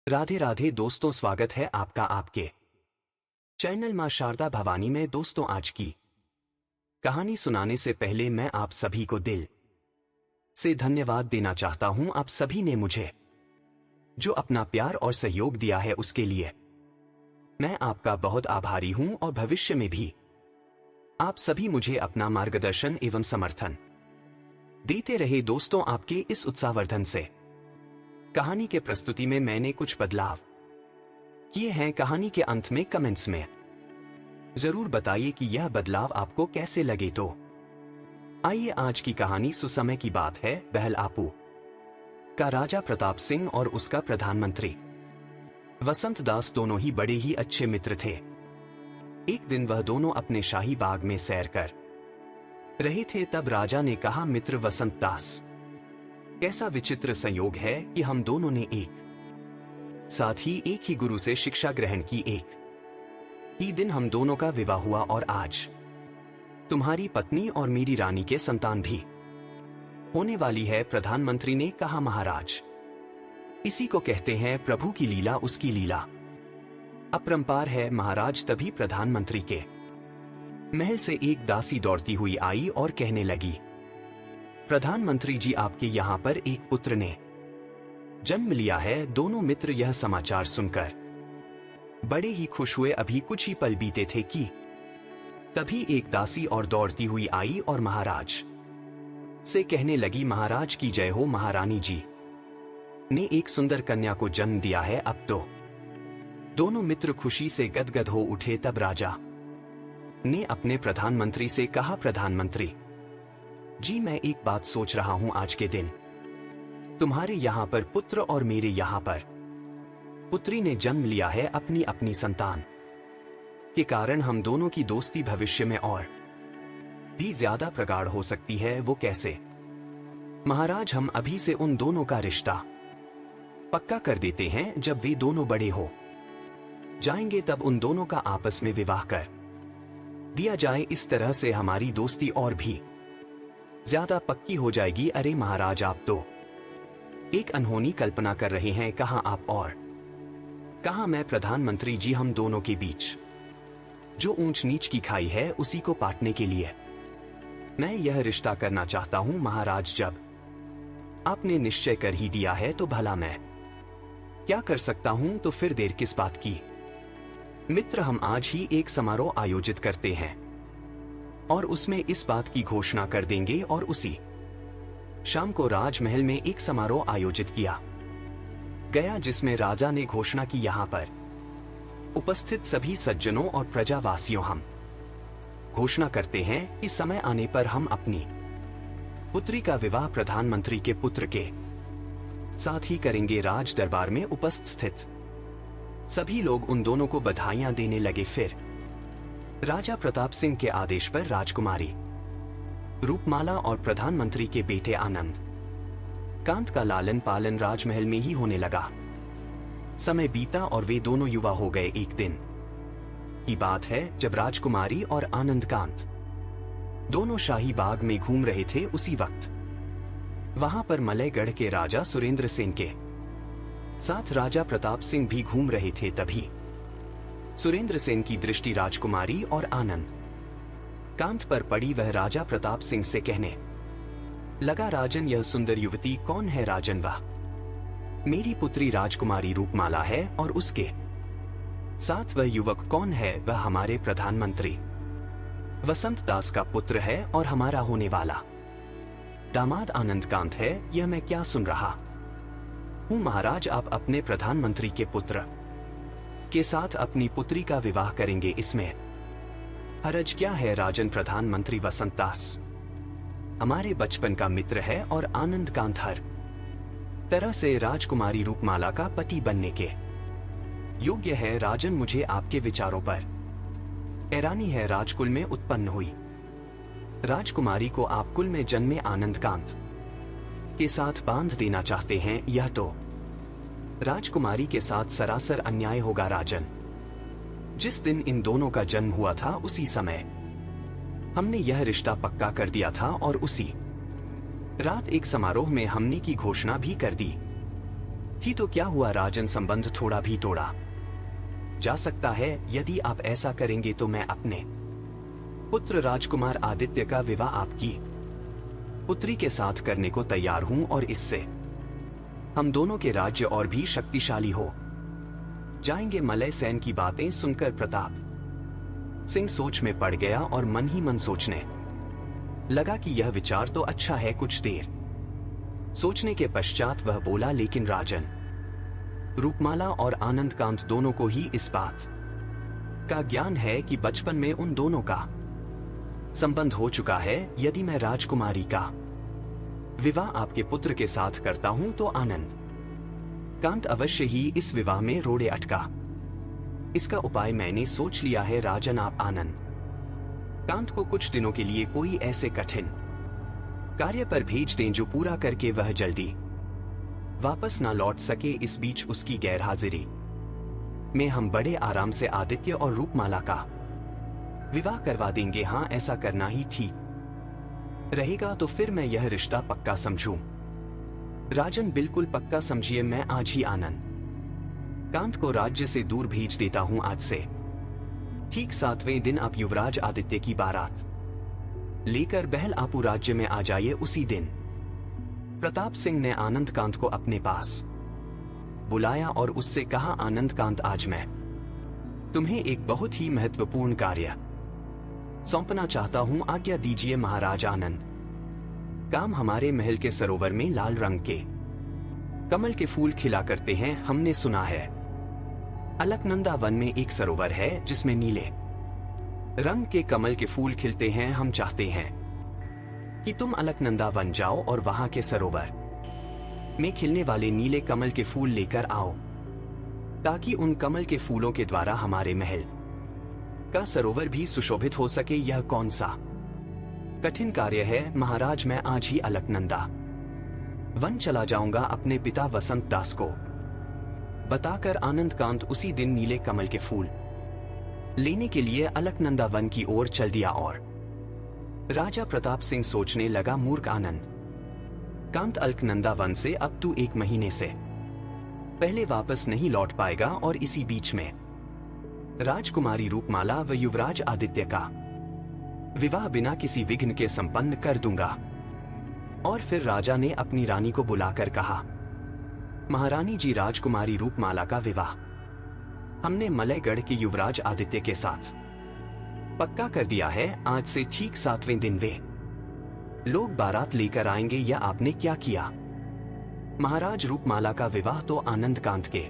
राधे राधे दोस्तों, स्वागत है आपका आपके चैनल मां शारदा भवानी में। दोस्तों, आज की कहानी सुनाने से पहले मैं आप सभी को दिल से धन्यवाद देना चाहता हूं। आप सभी ने मुझे जो अपना प्यार और सहयोग दिया है उसके लिए मैं आपका बहुत आभारी हूं और भविष्य में भी आप सभी मुझे अपना मार्गदर्शन एवं समर्थन देते रहे। दोस्तों, आपके इस उत्साहवर्धन से कहानी के प्रस्तुति में मैंने कुछ बदलाव किए हैं। कहानी के अंत में कमेंट्स में जरूर बताइए कि यह बदलाव आपको कैसे लगे। तो आइए, आज की कहानी सुसमय की बात है। बहल आपू का राजा प्रताप सिंह और उसका प्रधानमंत्री वसंत दास दोनों ही बड़े ही अच्छे मित्र थे। एक दिन वह दोनों अपने शाही बाग में सैर कर रहे थे। तब राजा ने कहा, मित्र वसंत दास, कैसा विचित्र संयोग है कि हम दोनों ने एक साथ ही एक ही गुरु से शिक्षा ग्रहण की। एक ही दिन हम दोनों का विवाह हुआ और आज तुम्हारी पत्नी और मेरी रानी के संतान भी होने वाली है। प्रधानमंत्री ने कहा, महाराज, इसी को कहते हैं प्रभु की लीला। उसकी लीला अपरंपार है महाराज। तभी प्रधानमंत्री के महल से एक दासी दौड़ती हुई आई और कहने लगी, प्रधानमंत्री जी, आपके यहां पर एक पुत्र ने जन्म लिया है। दोनों मित्र यह समाचार सुनकर बड़े ही खुश हुए। अभी कुछ ही पल बीते थे कि तभी एक दासी और दौड़ती हुई आई और महाराज से कहने लगी, महाराज की जय हो। महारानी जी ने एक सुंदर कन्या को जन्म दिया है। अब तो दोनों मित्र खुशी से गदगद हो उठे। तब राजा ने अपने प्रधानमंत्री से कहा, प्रधानमंत्री जी, मैं एक बात सोच रहा हूं। आज के दिन तुम्हारे यहां पर पुत्र और मेरे यहां पर पुत्री ने जन्म लिया है। अपनी अपनी संतान के कारण हम दोनों की दोस्ती भविष्य में और भी ज्यादा प्रगाढ़ हो सकती है। वो कैसे? महाराज, हम अभी से उन दोनों का रिश्ता पक्का कर देते हैं। जब वे दोनों बड़े हो जाएंगे तब उन दोनों का आपस में विवाह कर दिया जाए। इस तरह से हमारी दोस्ती और भी ज्यादा पक्की हो जाएगी। अरे महाराज, आप तो एक अनहोनी कल्पना कर रहे हैं। कहां आप और कहां मैं? प्रधानमंत्री जी, हम दोनों के बीच जो ऊंच नीच की खाई है उसी को पाटने के लिए मैं यह रिश्ता करना चाहता हूं। महाराज, जब आपने निश्चय कर ही दिया है तो भला मैं क्या कर सकता हूं? तो फिर देर किस बात की? मित्र, हम आज ही एक समारोह आयोजित करते हैं और उसमें इस बात की घोषणा कर देंगे। और उसी शाम को राजमहल में एक समारोह आयोजित किया गया जिसमें राजा ने घोषणा की, यहां पर उपस्थित सभी सज्जनों और प्रजावासियों, हम घोषणा करते हैं कि समय आने पर हम अपनी पुत्री का विवाह प्रधानमंत्री के पुत्र के साथ ही करेंगे। राज दरबार में उपस्थित सभी लोग उन दोनों को बधाइयां देने लगे। फिर राजा प्रताप सिंह के आदेश पर राजकुमारी रूपमाला और प्रधानमंत्री के बेटे आनंद कांत का लालन पालन राजमहल में ही होने लगा। समय बीता और वे दोनों युवा हो गए। एक दिन की बात है जब राजकुमारी और आनंद कांत दोनों शाही बाग में घूम रहे थे। उसी वक्त वहां पर मलयगढ़ के राजा सुरेंद्र सेन के साथ राजा प्रताप सिंह भी घूम रहे थे। तभी सुरेंद्र सेन की दृष्टि राजकुमारी और आनंद कांत पर पड़ी। वह राजा प्रताप सिंह से कहने लगा, राजन, यह सुंदर युवती कौन है? राजन, वह मेरी पुत्री राजकुमारी रूपमाला है। और उसके साथ वह युवक कौन है? वह हमारे प्रधानमंत्री वसंत दास का पुत्र है और हमारा होने वाला दामाद आनंद कांत है। यह मैं क्या सुन रहा हूं? महाराज, आप अपने प्रधानमंत्री के पुत्र के साथ अपनी पुत्री का विवाह करेंगे, इसमें हरज क्या है? राजन, प्रधानमंत्री वसंत दास हमारे बचपन का मित्र है और आनंद कांत हर तरह से राजकुमारी रूपमाला का पति बनने के योग्य है। राजन, मुझे आपके विचारों पर हैरानी है। राजकुल में उत्पन्न हुई राजकुमारी को आप कुल में जन्मे आनंद कांत के साथ बांध देना चाहते हैं। यह तो राजकुमारी के साथ सरासर अन्याय होगा। राजन, जिस दिन इन दोनों का जन्म हुआ था उसी समय हमने यह रिश्ता पक्का कर दिया था और उसी रात एक समारोह में हमने की घोषणा भी कर दी थी तो क्या हुआ, राजन संबंध थोड़ा भी तोड़ा जा सकता है। यदि आप ऐसा करेंगे तो मैं अपने पुत्र राजकुमार आदित्य का विवाह आपकी पुत्री के साथ करने को तैयार हूं और इससे हम दोनों के राज्य और भी शक्तिशाली हो जाएंगे। मलय सेन की बातें सुनकर प्रताप सिंह सोच में पड़ गया और मन ही मन सोचने लगा कि यह विचार तो अच्छा है। कुछ देर सोचने के पश्चात वह बोला, लेकिन राजन, रूपमाला और आनंदकांत दोनों को ही इस बात का ज्ञान है कि बचपन में उन दोनों का संबंध हो चुका है। यदि मैं राजकुमारी का विवाह आपके पुत्र के साथ करता हूं तो आनंद कांत अवश्य ही इस विवाह में रोड़े अटका। इसका उपाय मैंने सोच लिया है। राजन, आप आनंद कांत को कुछ दिनों के लिए कोई ऐसे कठिन कार्य पर भेज दें जो पूरा करके वह जल्दी वापस ना लौट सके। इस बीच उसकी गैरहाजिरी में हम बड़े आराम से आदित्य और रूपमाला का विवाह करवा देंगे। हाँ, ऐसा करना ही ठीक रहेगा। तो फिर मैं यह रिश्ता पक्का समझूं? राजन, बिल्कुल पक्का समझिए। मैं आज ही आनंद कांत को राज्य से दूर भेज देता हूं। आज से ठीक 7वें दिन आप युवराज आदित्य की बारात लेकर बहल आपू राज्य में आ जाइए। उसी दिन प्रताप सिंह ने आनंद कांत को अपने पास बुलाया और उससे कहा, आनंद कांत, आज मैं तुम्हें एक बहुत ही महत्वपूर्ण कार्य सौंपना चाहता हूं। आज्ञा दीजिए महाराज। आनंद काम हमारे महल के सरोवर में लाल रंग के कमल के फूल खिला करते हैं। हमने सुना है अलकनंदा वन में एक सरोवर है जिसमें नीले रंग के कमल के फूल खिलते हैं। हम चाहते हैं कि तुम अलकनंदा वन जाओ और वहां के सरोवर में खिलने वाले नीले कमल के फूल लेकर आओ, ताकि उन कमल के फूलों के द्वारा हमारे महल का सरोवर भी सुशोभित हो सके। यह कौन सा कठिन कार्य है महाराज। मैं आज ही अलकनंदा वन चला जाऊंगा अपने पिता वसंत दास को बताकर। आनंद कांत उसी दिन नीले कमल के फूल लेने के लिए अलकनंदा वन की ओर चल दिया और राजा प्रताप सिंह सोचने लगा, मूर्ख आनंद कांत, अलकनंदा वन से अब तू 1 महीने से पहले वापस नहीं लौट पाएगा और इसी बीच में राजकुमारी रूपमाला व युवराज आदित्य का विवाह बिना किसी विघ्न के संपन्न कर दूंगा। और फिर राजा ने अपनी रानी को बुलाकर कहा, महारानी जी, राजकुमारी रूपमाला का विवाह हमने मलयगढ़ के युवराज आदित्य के साथ पक्का कर दिया है। आज से ठीक 7वें दिन वे लोग बारात लेकर आएंगे। या आपने क्या किया महाराज? रूपमाला का विवाह तो आनंद कांत के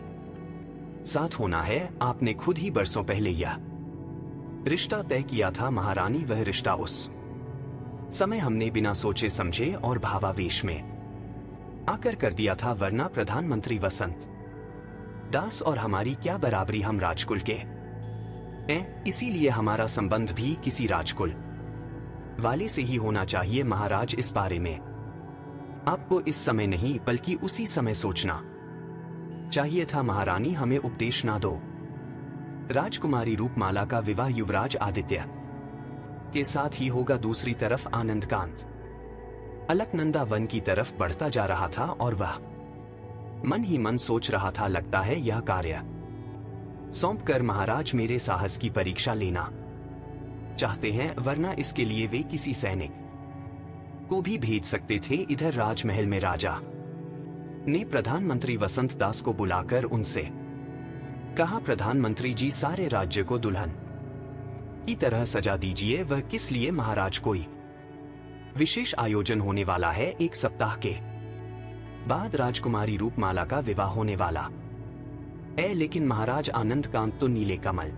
साथ होना है। आपने खुद ही बरसों पहले यह रिश्ता तय किया था महारानी। वह रिश्ता उस समय हमने बिना सोचे समझे और भावावेश में आकर कर दिया था, वरना प्रधानमंत्री वसंत दास और हमारी क्या बराबरी, हम राजकुल के हैं, इसीलिए हमारा संबंध भी किसी राजकुल वाले से ही होना चाहिए। महाराज, इस बारे में आपको इस समय नहीं बल्कि उसी समय सोचना चाहिए था। महारानी, हमें उपदेश ना दो। राजकुमारी रूपमाला का विवाह युवराज आदित्य के साथ ही होगा। दूसरी तरफ आनंद कांत अलकनंदा वन की तरफ बढ़ता जा रहा था और वह मन ही मन सोच रहा था, लगता है यह कार्य सौंप कर महाराज मेरे साहस की परीक्षा लेना चाहते हैं, वरना इसके लिए वे किसी सैनिक को भी भेज सकते थे। इधर राजमहल में राजा ने प्रधानमंत्री वसंत दास को बुलाकर उनसे कहा, प्रधानमंत्री जी, सारे राज्य को दुल्हन की तरह सजा दीजिए। वह किस लिए महाराज? कोई विशेष आयोजन होने वाला है। 1 सप्ताह के बाद राजकुमारी रूपमाला का विवाह होने वाला है। लेकिन महाराज, आनंद कांत तो नीले कमल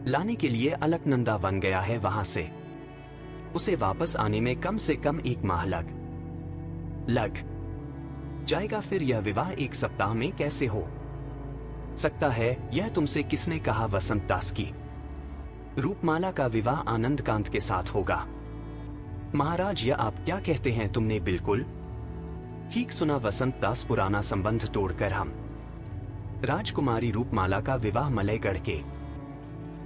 लाने के लिए अलकनंदा वन गया है। वहां से उसे वापस आने में कम से कम 1 माह लग जाएगा। फिर यह विवाह 1 सप्ताह में कैसे हो सकता है? यह तुमसे किसने कहा? वसंत दास की रूपमाला का विवाह आनंद कांत के साथ होगा। महाराज, यह आप क्या कहते हैं? तुमने बिल्कुल ठीक सुना वसंत दास। पुराना संबंध तोड़कर हम राजकुमारी रूपमाला का विवाह मलयगढ़ के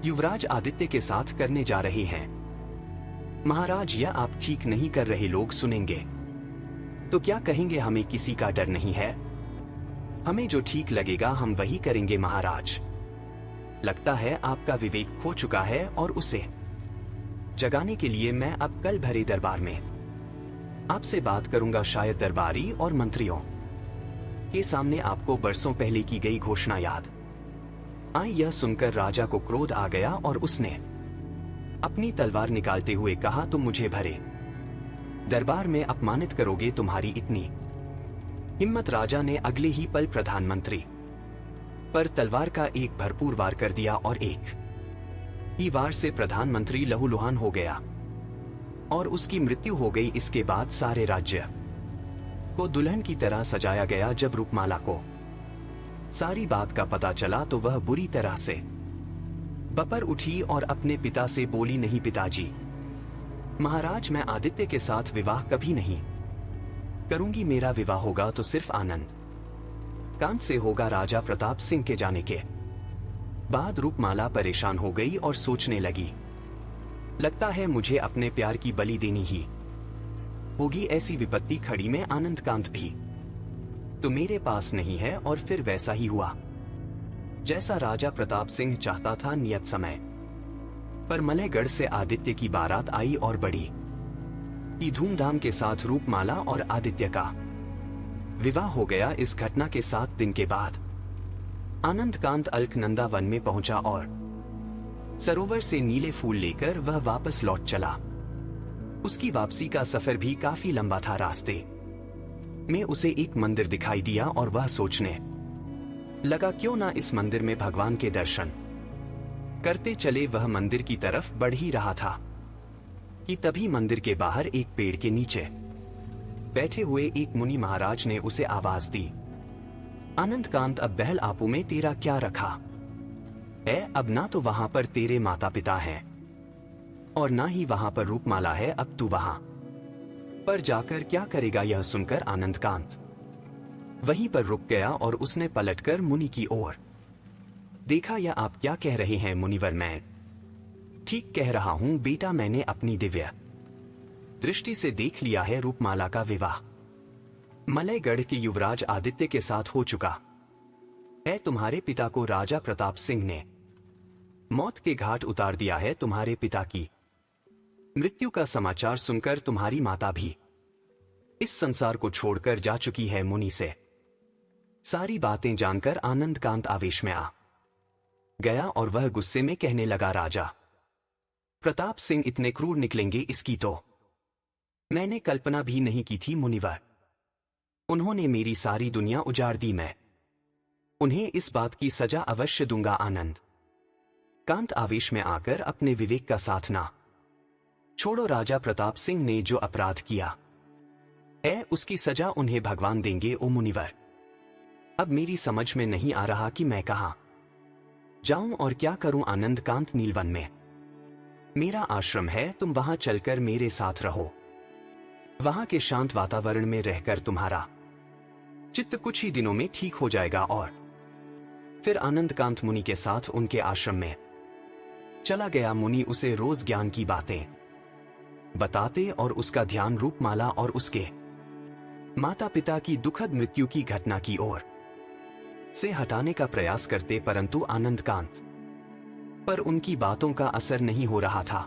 युवराज आदित्य के साथ करने जा रहे हैं। महाराज, यह आप ठीक नहीं कर रहे। लोग सुनेंगे तो क्या कहेंगे? हमें किसी का डर नहीं है। हमें जो ठीक लगेगा हम वही करेंगे महाराज। लगता है आपका विवेक खो चुका है और उसे जगाने के लिए मैं अब कल भरे दरबार में आपसे बात करूंगा। शायद दरबारी और मंत्रियों के सामने आपको बरसों पहले की गई घोषणा याद आई। यह सुनकर राजा को क्रोध आ गया और उसने अपनी तलवार निकालते हुए कहा, तुम मुझे भरे दरबार में अपमानित करोगे? तुम्हारी इतनी हिम्मत? राजा ने अगले ही पल प्रधानमंत्री पर तलवार का एक भरपूर वार कर दिया और एक ही वार से प्रधानमंत्री लहूलुहान हो गया और उसकी मृत्यु हो गई। इसके बाद सारे राज्य को दुल्हन की तरह सजाया गया। जब रूपमाला को सारी बात का पता चला तो वह बुरी तरह से बपर उठी और अपने पिता से बोली, नहीं पिताजी, महाराज मैं आदित्य के साथ विवाह कभी नहीं करूंगी। मेरा विवाह होगा तो सिर्फ आनंद कांत से होगा। राजा प्रताप सिंह के जाने के बाद रूपमाला परेशान हो गई और सोचने लगी, लगता है मुझे अपने प्यार की बलि देनी ही होगी। ऐसी विपत्ति खड़ी में आनंद कांत भी तो मेरे पास नहीं है। और फिर वैसा ही हुआ जैसा राजा प्रताप सिंह चाहता था। नियत समय पर मलयगढ़ से आदित्य की बारात आई और बड़ी ही धूमधाम के साथ रूपमाला और आदित्य का विवाह हो गया। इस घटना के 7 दिन के बाद आनंद कांत अलकनंदा वन में पहुंचा और सरोवर से नीले फूल लेकर वह वापस लौट चला। उसकी वापसी का सफर भी काफी लंबा था। रास्ते में उसे एक मंदिर दिखाई दिया और वह सोचने लगा, क्यों ना इस मंदिर में भगवान के दर्शन करते चले। वह मंदिर की तरफ बढ़ ही रहा था कि तभी मंदिर के बाहर एक पेड़ के नीचे बैठे हुए एक मुनि महाराज ने उसे आवाज दी, आनंद कांत अब बहल आपू में तेरा क्या रखा है? अब ना तो वहां पर तेरे माता पिता हैं और ना ही वहां पर रूपमाला है। अब तू वहां पर जाकर क्या करेगा? यह सुनकर आनंद कांत वहीं पर रुक गया और उसने पलटकर मुनि की ओर देखा। यह आप क्या कह रहे हैं मुनिवर? मैं ठीक कह रहा हूं बेटा, मैंने अपनी दिव्य दृष्टि से देख लिया है। रूपमाला का विवाह मलयगढ़ के युवराज आदित्य के साथ हो चुका है। तुम्हारे पिता को राजा प्रताप सिंह ने मौत के घाट उतार दिया है। तुम्हारे पिता की मृत्यु का समाचार सुनकर तुम्हारी माता भी इस संसार को छोड़कर जा चुकी है। मुनि से सारी बातें जानकर आनंद कांत आवेश में आ गया और वह गुस्से में कहने लगा, राजा प्रताप सिंह इतने क्रूर निकलेंगे इसकी तो मैंने कल्पना भी नहीं की थी। मुनिवर, उन्होंने मेरी सारी दुनिया उजाड़ दी। मैं उन्हें इस बात की सजा अवश्य दूंगा। आनंद कांत आवेश में आकर अपने विवेक का साथ ना छोड़ो। राजा प्रताप सिंह ने जो अपराध किया है उसकी सजा उन्हें भगवान देंगे। ओ मुनिवर, अब मेरी समझ में नहीं आ रहा कि मैं कहां जाऊं और क्या करूं। आनंद कांत, नीलवन में मेरा आश्रम है, तुम वहां चलकर मेरे साथ रहो। वहां के शांत वातावरण में रहकर तुम्हारा चित्त कुछ ही दिनों में ठीक हो जाएगा। और फिर आनंद कांत मुनि के साथ उनके आश्रम में चला गया। मुनि उसे रोज ज्ञान की बातें बताते और उसका ध्यान रूपमाला और उसके माता पिता की दुखद मृत्यु की घटना की ओर से हटाने का प्रयास करते, परंतु आनंद कांत पर उनकी बातों का असर नहीं हो रहा था।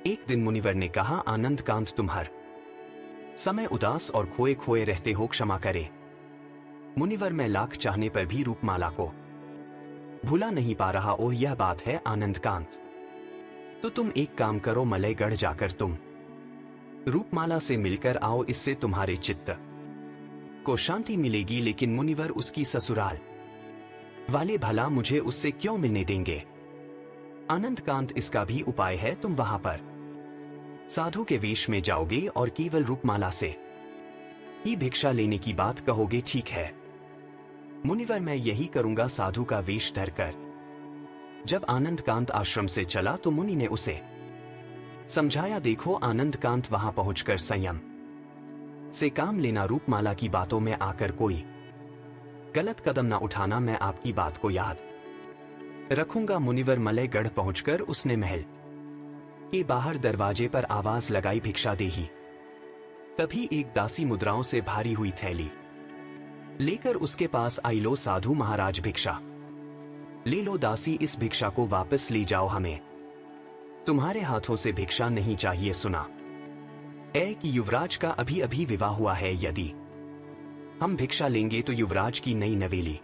एक दिन मुनिवर ने कहा, आनंद कांत तुम हर समय उदास और खोए खोए रहते हो, क्षमा करे मुनिवर, मैं लाख चाहने पर भी रूपमाला को भूला नहीं पा रहा। और यह बात है आनंद कांत, तो तुम एक काम करो, मलयगढ़ जाकर तुम रूपमाला से मिलकर आओ, इससे तुम्हारे चित्त को शांति मिलेगी। लेकिन मुनिवर, उसकी ससुराल वाले भला मुझे उससे क्यों मिलने देंगे? आनंद कांत, इसका भी उपाय है। तुम वहां पर साधु के वेश में जाओगे और केवल रूपमाला से ही भिक्षा लेने की बात कहोगे, ठीक है मुनिवर, मैं यही करूंगा। साधु का वेश धरकर जब आनंद कांत आश्रम से चला तो मुनि ने उसे समझाया, देखो आनंद कांत, वहां पहुंचकर संयम से काम लेना, रूपमाला की बातों में आकर कोई गलत कदम ना उठाना, मैं आपकी बात को याद रखूंगा। मुनिवर मलयगढ़ पहुंचकर उसने महल के बाहर दरवाजे पर आवाज लगाई, भिक्षा देही। तभी एक दासी मुद्राओं से भारी हुई थैली लेकर उसके पास आई, लो साधु महाराज भिक्षा ले लो दासी, इस भिक्षा को वापस ले जाओ, हमें तुम्हारे हाथों से भिक्षा नहीं चाहिए। सुना है कि युवराज का अभी अभी विवाह हुआ है, यदि हम भिक्षा लेंगे तो युवराज की नई नवेली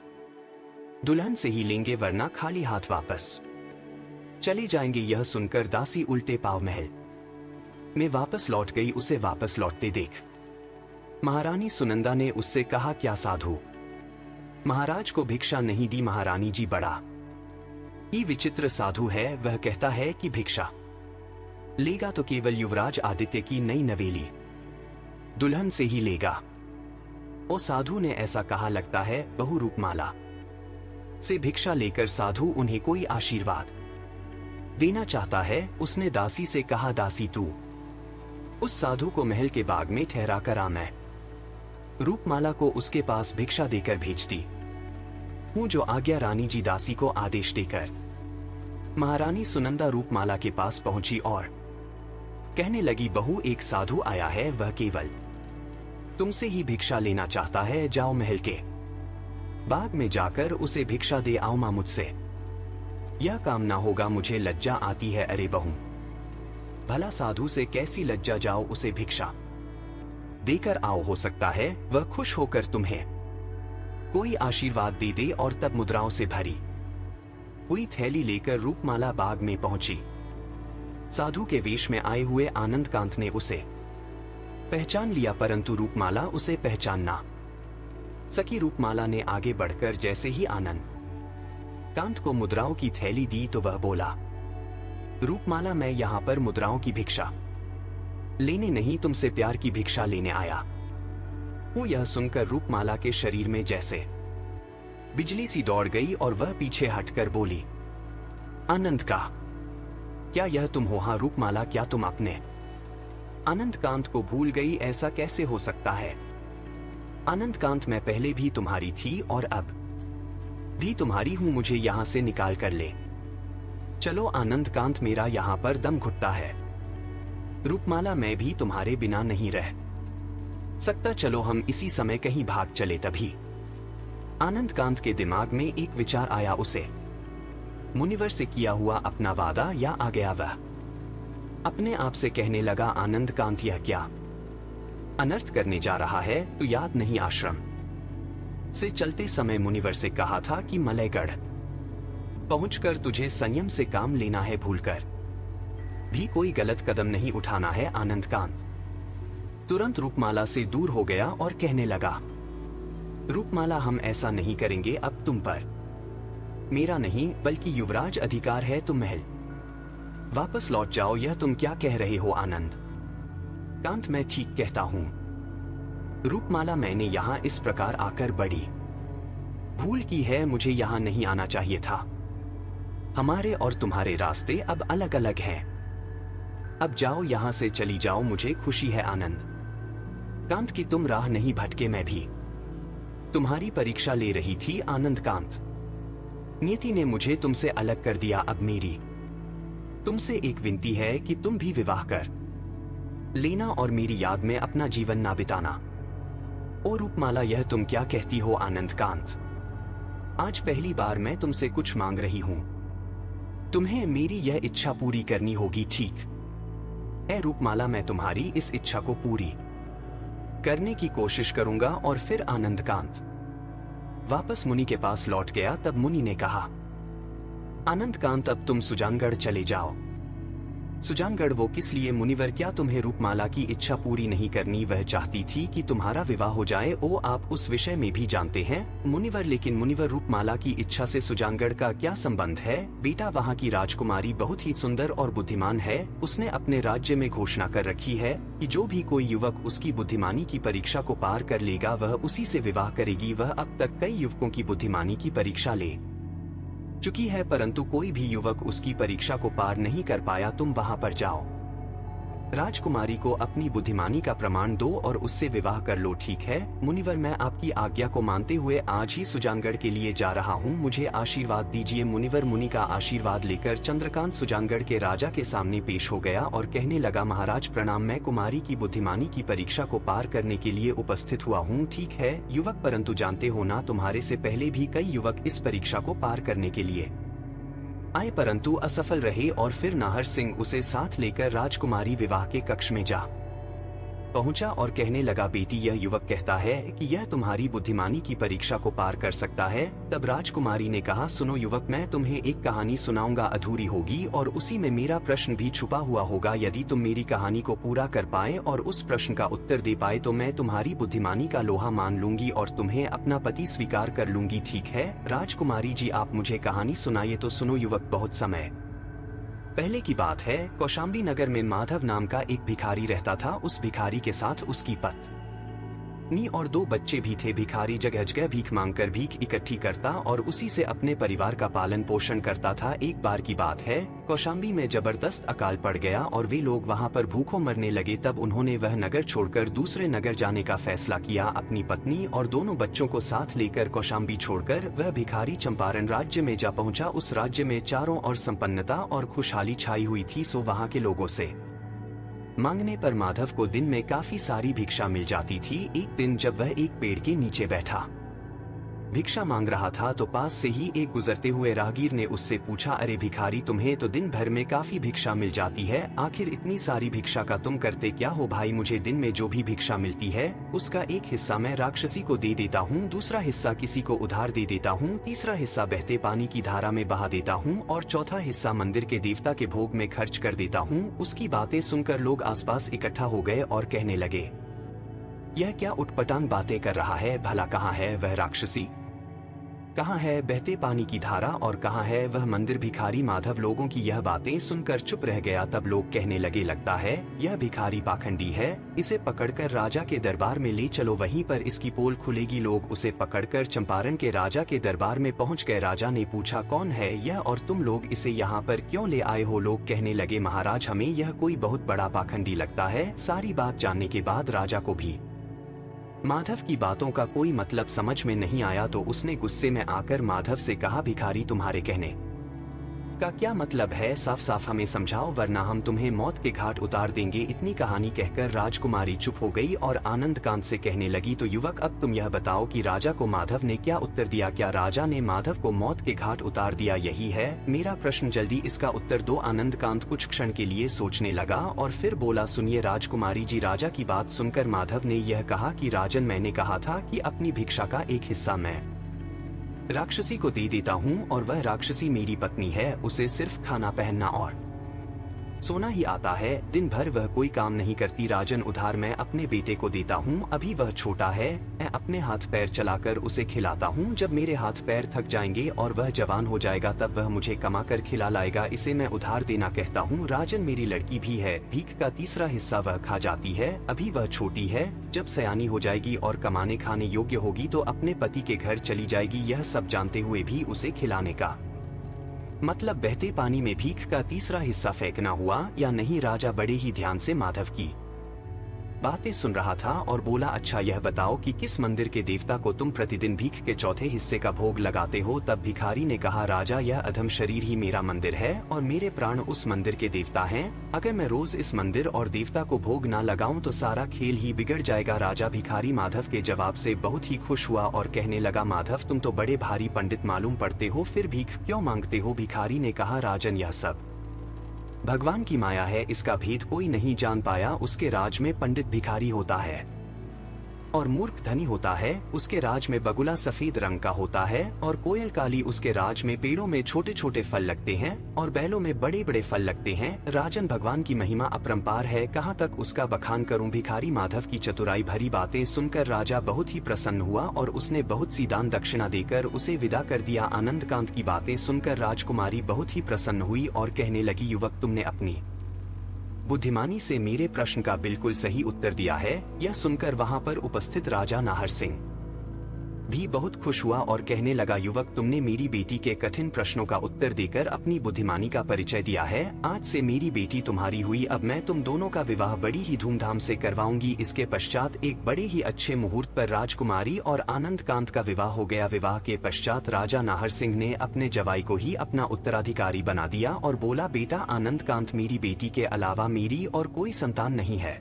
दुल्हन से ही लेंगे, वरना खाली हाथ वापस चले जाएंगे। यह सुनकर दासी उल्टे पांव महल में वापस लौट गई। उसे वापस लौटते देख महारानी सुनंदा ने उससे कहा, क्या साधु महाराज को भिक्षा नहीं दी? महारानी जी, बड़ा ही विचित्र साधु है, वह कहता है कि भिक्षा लेगा तो केवल युवराज आदित्य की नई नवेली दुल्हन से ही लेगा। ओ साधु ने ऐसा कहा, लगता है बहु रूपमाला से भिक्षा लेकर साधु उन्हें कोई आशीर्वाद देना चाहता है। उसने दासी से कहा, दासी तू उस साधु को महल के बाग में ठहरा कर आ, मैं रूपमाला को उसके पास भिक्षा देकर भेजती हूं। जो आज्ञा रानी जी। दासी को आदेश देकर महारानी सुनंदा रूपमाला के पास पहुंची और कहने लगी, बहू एक साधु आया है, वह केवल तुमसे ही भिक्षा लेना चाहता है। जाओ महल के बाग में जाकर उसे भिक्षा दे आओ। मां मुझसे यह काम ना होगा, मुझे लज्जा आती है। अरे बहू, भला साधु से कैसी लज्जा, जाओ उसे भिक्षा देकर आओ, हो सकता है वह खुश होकर तुम्हें कोई आशीर्वाद दे दे। और तब मुद्राओं से भरी हुई थैली लेकर रूपमाला बाग में पहुंची। साधु के वेश में आए हुए आनंदकांत ने उसे पहचान लिया, परंतु रूपमाला उसे पहचान ना सकी। रूपमाला ने आगे बढ़कर जैसे ही आनंद कांत को मुद्राओं की थैली दी तो वह बोला, रूपमाला मैं यहां पर मुद्राओं की भिक्षा लेने नहीं, तुमसे प्यार की भिक्षा लेने आया हूं। यह सुनकर रूपमाला के शरीर में जैसे बिजली सी दौड़ गई और वह पीछे हटकर बोली, आनंद का क्या यह तुम हो? हाँ रूपमाला, क्या तुम अपने आनंदकांत को भूल गई? ऐसा कैसे हो सकता है? आनंदकांत मैं पहले भी तुम्हारी थी और अब भी तुम्हारी हूं, मुझे यहां से निकाल कर ले चलो। आनंदकांत मेरा यहां पर दम घुटता है। रूपमाला मैं भी तुम्हारे बिना नहीं रह सकता, चलो हम इसी समय कहीं भाग चले। तभी आनंदकांत के दिमाग में एक विचार आया, उसे मुनिवर से किया हुआ अपना वादा या आ गया। वह अपने आप से कहने लगा, आनंदकांत यह क्या अनर्थ करने जा रहा है? तो याद नहीं आश्रम से चलते समय मुनिवर से कहा था कि मलयगढ़ पहुंचकर तुझे संयम से काम लेना है, भूलकर भी कोई गलत कदम नहीं उठाना है। आनंदकांत तुरंत रूपमाला से दूर हो गया और कहने लगा, रूपमाला हम ऐसा नहीं करेंगे, अब तुम पर मेरा नहीं बल्कि युवराज अधिकार है, तुम महल वापस लौट जाओ। यह तुम क्या कह रहे हो आनंद कांत? मैं ठीक कहता हूं रूपमाला, मैंने यहां इस प्रकार आकर बड़ी भूल की है, मुझे यहां नहीं आना चाहिए था। हमारे और तुम्हारे रास्ते अब अलग अलग हैं। अब जाओ यहां से, चली जाओ, मुझे खुशी है आनंद कांत की तुम राह नहीं भटके। मैं भी तुम्हारी परीक्षा ले रही थी आनंद कांत। नियति ने मुझे तुमसे अलग कर दिया। अब मेरी तुमसे एक विनती है कि तुम भी विवाह कर लेना और मेरी याद में अपना जीवन ना बिताना। ओ रूपमाला, यह तुम क्या कहती हो? आनंद कांत, आज पहली बार मैं तुमसे कुछ मांग रही हूं, तुम्हें मेरी यह इच्छा पूरी करनी होगी, ठीक है? रूपमाला, मैं तुम्हारी इस इच्छा को पूरी करने की कोशिश करूंगा। और फिर आनंदकांत वापस मुनि के पास लौट गया। तब मुनि ने कहा, आनंदकांत अब तुम सुजानगढ़ चले जाओ। सुजानगढ़ वो किस लिए मुनिवर? क्या तुम्हें रूपमाला की इच्छा पूरी नहीं करनी? वह चाहती थी कि तुम्हारा विवाह हो जाए। ओ, आप उस विषय में भी जानते हैं मुनिवर। लेकिन मुनिवर, रूपमाला की इच्छा से सुजानगढ़ का क्या संबंध है? बेटा, वहाँ की राजकुमारी बहुत ही सुंदर और बुद्धिमान है। उसने अपने राज्य में घोषणा कर रखी है कि जो भी कोई युवक उसकी बुद्धिमानी की परीक्षा को पार कर लेगा वह उसी से विवाह करेगी। वह अब तक कई युवकों की बुद्धिमानी की परीक्षा ले चुकी है, परंतु कोई भी युवक उसकी परीक्षा को पार नहीं कर पाया। तुम वहां पर जाओ राजकुमारी को अपनी बुद्धिमानी का प्रमाण दो और उससे विवाह कर लो। ठीक है मुनिवर, मैं आपकी आज्ञा को मानते हुए आज ही सुजानगढ़ के लिए जा रहा हूँ, मुझे आशीर्वाद दीजिए। मुनिवर मुनि का आशीर्वाद लेकर चंद्रकांत सुजानगढ़ के राजा के सामने पेश हो गया और कहने लगा, महाराज प्रणाम, मैं कुमारी की बुद्धिमानी की परीक्षा को पार करने के लिए उपस्थित हुआ हूँ। ठीक है युवक, परंतु जानते हो ना, तुम्हारे से पहले भी कई युवक इस परीक्षा को पार करने के लिए आए परंतु असफल रहे और फिर नाहर सिंह उसे साथ लेकर राजकुमारी विवाह के कक्ष में जा पहुंचा और कहने लगा, बेटी यह युवक कहता है कि यह तुम्हारी बुद्धिमानी की परीक्षा को पार कर सकता है। तब राजकुमारी ने कहा, सुनो युवक, मैं तुम्हें एक कहानी सुनाऊंगा, अधूरी होगी और उसी में मेरा प्रश्न भी छुपा हुआ होगा। यदि तुम मेरी कहानी को पूरा कर पाए और उस प्रश्न का उत्तर दे पाए तो मैं तुम्हारी बुद्धिमानी का लोहा मान लूंगी और तुम्हें अपना पति स्वीकार कर लूंगी। ठीक है राजकुमारी जी, आप मुझे कहानी सुनाइए। तो सुनो युवक, बहुत समय पहले की बात है, कौशाम्बी नगर में माधव नाम का एक भिखारी रहता था। उस भिखारी के साथ उसकी पत्नी और 2 बच्चे भी थे। भिखारी जगह जगह भीख मांगकर भीख इकट्ठी करता और उसी से अपने परिवार का पालन पोषण करता था। एक बार की बात है, कौशाम्बी में जबरदस्त अकाल पड़ गया और वे लोग वहां पर भूखों मरने लगे। तब उन्होंने वह नगर छोड़कर दूसरे नगर जाने का फैसला किया। अपनी पत्नी और दोनों बच्चों को साथ लेकर कौशाम्बी छोड़कर वह भिखारी चंपारण राज्य में जा पहुंचा। उस राज्य में चारों ओर संपन्नता और खुशहाली छाई हुई थी। सो वहां के लोगों से मांगने पर माधव को दिन में काफी सारी भिक्षा मिल जाती थी। एक दिन जब वह एक पेड़ के नीचे बैठा भिक्षा मांग रहा था तो पास से ही एक गुजरते हुए राहगीर ने उससे पूछा, अरे भिखारी, तुम्हें तो दिन भर में काफी भिक्षा मिल जाती है, आखिर इतनी सारी भिक्षा का तुम करते क्या हो? भाई, मुझे दिन में जो भी भिक्षा मिलती है उसका एक हिस्सा मैं राक्षसी को दे देता हूँ, दूसरा हिस्सा किसी को उधार दे देता हूँ, तीसरा हिस्सा बहते पानी की धारा में बहा देता हूँ और चौथा हिस्सा मंदिर के देवता के भोग में खर्च कर देता हूँ। उसकी बातें सुनकर लोग आसपास इकट्ठा हो गए और कहने लगे, यह क्या उटपटांग बातें कर रहा है? भला कहाँ है वह राक्षसी, कहाँ है बहते पानी की धारा और कहाँ है वह मंदिर? भिखारी माधव लोगों की यह बातें सुनकर चुप रह गया। तब लोग कहने लगे, लगता है यह भिखारी पाखंडी है, इसे पकड़कर राजा के दरबार में ले चलो, वहीं पर इसकी पोल खुलेगी। लोग उसे पकड़कर चंपारण के राजा के दरबार में पहुंच गए। राजा ने पूछा, कौन है यह और तुम लोग इसे यहाँ पर क्यों ले आए हो? लोग कहने लगे, महाराज, हमें यह कोई बहुत बड़ा पाखंडी लगता है। सारी बात जानने के बाद राजा को भी माधव की बातों का कोई मतलब समझ में नहीं आया तो उसने गुस्से में आकर माधव से कहा, भिखारी, तुम्हारे कहने का क्या मतलब है? साफ साफ हमें समझाओ वरना हम तुम्हें मौत के घाट उतार देंगे। इतनी कहानी कहकर राजकुमारी चुप हो गई और आनंद कांत से कहने लगी, तो युवक, अब तुम यह बताओ कि राजा को माधव ने क्या उत्तर दिया? क्या राजा ने माधव को मौत के घाट उतार दिया? यही है मेरा प्रश्न, जल्दी इसका उत्तर दो। आनंद कांत कुछ क्षण के लिए सोचने लगा और फिर बोला, सुनिए राजकुमारी जी, राजा की बात सुनकर माधव ने यह कहा कि राजन, मैंने कहा था कि अपनी भिक्षा का एक हिस्सा मैं राक्षसी को दे देता हूँ और वह राक्षसी मेरी पत्नी है, उसे सिर्फ खाना पहनना और सोना ही आता है, दिन भर वह कोई काम नहीं करती। राजन, उधार मैं अपने बेटे को देता हूँ, अभी वह छोटा है, मैं अपने हाथ पैर चलाकर उसे खिलाता हूँ। जब मेरे हाथ पैर थक जाएंगे और वह जवान हो जाएगा तब वह मुझे कमा कर खिला लाएगा, इसे मैं उधार देना कहता हूँ। राजन, मेरी लड़की भी है, भीख का तीसरा हिस्सा वह खा जाती है, अभी वह छोटी है, जब सयानी हो जाएगी और कमाने खाने योग्य होगी तो अपने पति के घर चली जाएगी। यह सब जानते हुए भी उसे खिलाने का मतलब बहते पानी में भीख का तीसरा हिस्सा फेंकना हुआ या नहीं? राजा बड़े ही ध्यान से माधव की बातें सुन रहा था और बोला, अच्छा यह बताओ कि किस मंदिर के देवता को तुम प्रतिदिन भीख के चौथे हिस्से का भोग लगाते हो? तब भिखारी ने कहा, राजा, यह अधम शरीर ही मेरा मंदिर है और मेरे प्राण उस मंदिर के देवता हैं। अगर मैं रोज इस मंदिर और देवता को भोग ना लगाऊं तो सारा खेल ही बिगड़ जाएगा। राजा भिखारी माधव के जवाब से बहुत ही खुश हुआ और कहने लगा, माधव, तुम तो बड़े भारी पंडित मालूम पड़ते हो, फिर भीख क्यों मांगते हो? भिखारी ने कहा, राजन, यह सब भगवान की माया है, इसका भेद कोई नहीं जान पाया। उसके राज में पंडित भिखारी होता है और मूर्ख धनी होता है, उसके राज में बगुला सफेद रंग का होता है और कोयल काली। उसके राज में पेड़ों में छोटे छोटे फल लगते हैं और बैलों में बड़े बड़े फल लगते हैं। राजन, भगवान की महिमा अपरंपार है, कहाँ तक उसका बखान करूं? भिखारी माधव की चतुराई भरी बातें सुनकर राजा बहुत ही प्रसन्न हुआ और उसने बहुत सी दान दक्षिणा देकर उसे विदा कर दिया। आनंद कांत की बातें सुनकर राजकुमारी बहुत ही प्रसन्न हुई और कहने लगी, युवक, तुमने अपनी बुद्धिमानी से मेरे प्रश्न का बिल्कुल सही उत्तर दिया है। यह सुनकर वहां पर उपस्थित राजा नाहर सिंह भी बहुत खुश हुआ और कहने लगा, युवक, तुमने मेरी बेटी के कठिन प्रश्नों का उत्तर देकर अपनी बुद्धिमानी का परिचय दिया है। आज से मेरी बेटी तुम्हारी हुई। अब मैं तुम दोनों का विवाह बड़ी ही धूमधाम से करवाऊंगी। इसके पश्चात एक बड़े ही अच्छे मुहूर्त पर राजकुमारी और आनंद कांत का विवाह हो गया। विवाह के पश्चात राजा नाहर सिंह ने अपने जवाई को ही अपना उत्तराधिकारी बना दिया और बोला, बेटा आनंद कांत, मेरी बेटी के अलावा मेरी और कोई संतान नहीं है,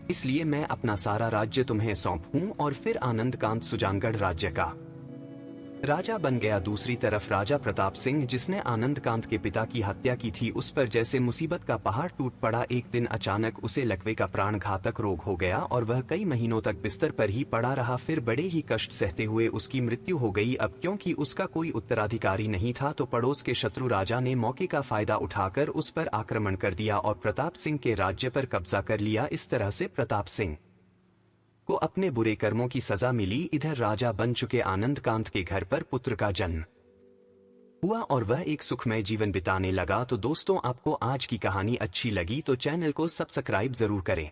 इसलिए मैं अपना सारा राज्य तुम्हें सौंपूं। और फिर आनंद कांत सुजानगढ़ राज्य का राजा बन गया। दूसरी तरफ राजा प्रताप सिंह, जिसने आनंद कांत के पिता की हत्या की थी, उस पर जैसे मुसीबत का पहाड़ टूट पड़ा। एक दिन अचानक उसे लकवे का प्राणघातक रोग हो गया और वह कई महीनों तक बिस्तर पर ही पड़ा रहा। फिर बड़े ही कष्ट सहते हुए उसकी मृत्यु हो गई। अब क्योंकि उसका कोई उत्तराधिकारी नहीं था, तो पड़ोस के शत्रु राजा ने मौके का फायदा उठाकर उस पर आक्रमण कर दिया और प्रताप सिंह के राज्य पर कब्जा कर लिया। इस तरह से प्रताप सिंह को अपने बुरे कर्मों की सजा मिली। इधर राजा बन चुके आनंद कांत के घर पर पुत्र का जन्म हुआ और वह एक सुखमय जीवन बिताने लगा। तो दोस्तों, आपको आज की कहानी अच्छी लगी तो चैनल को सब्सक्राइब जरूर करें।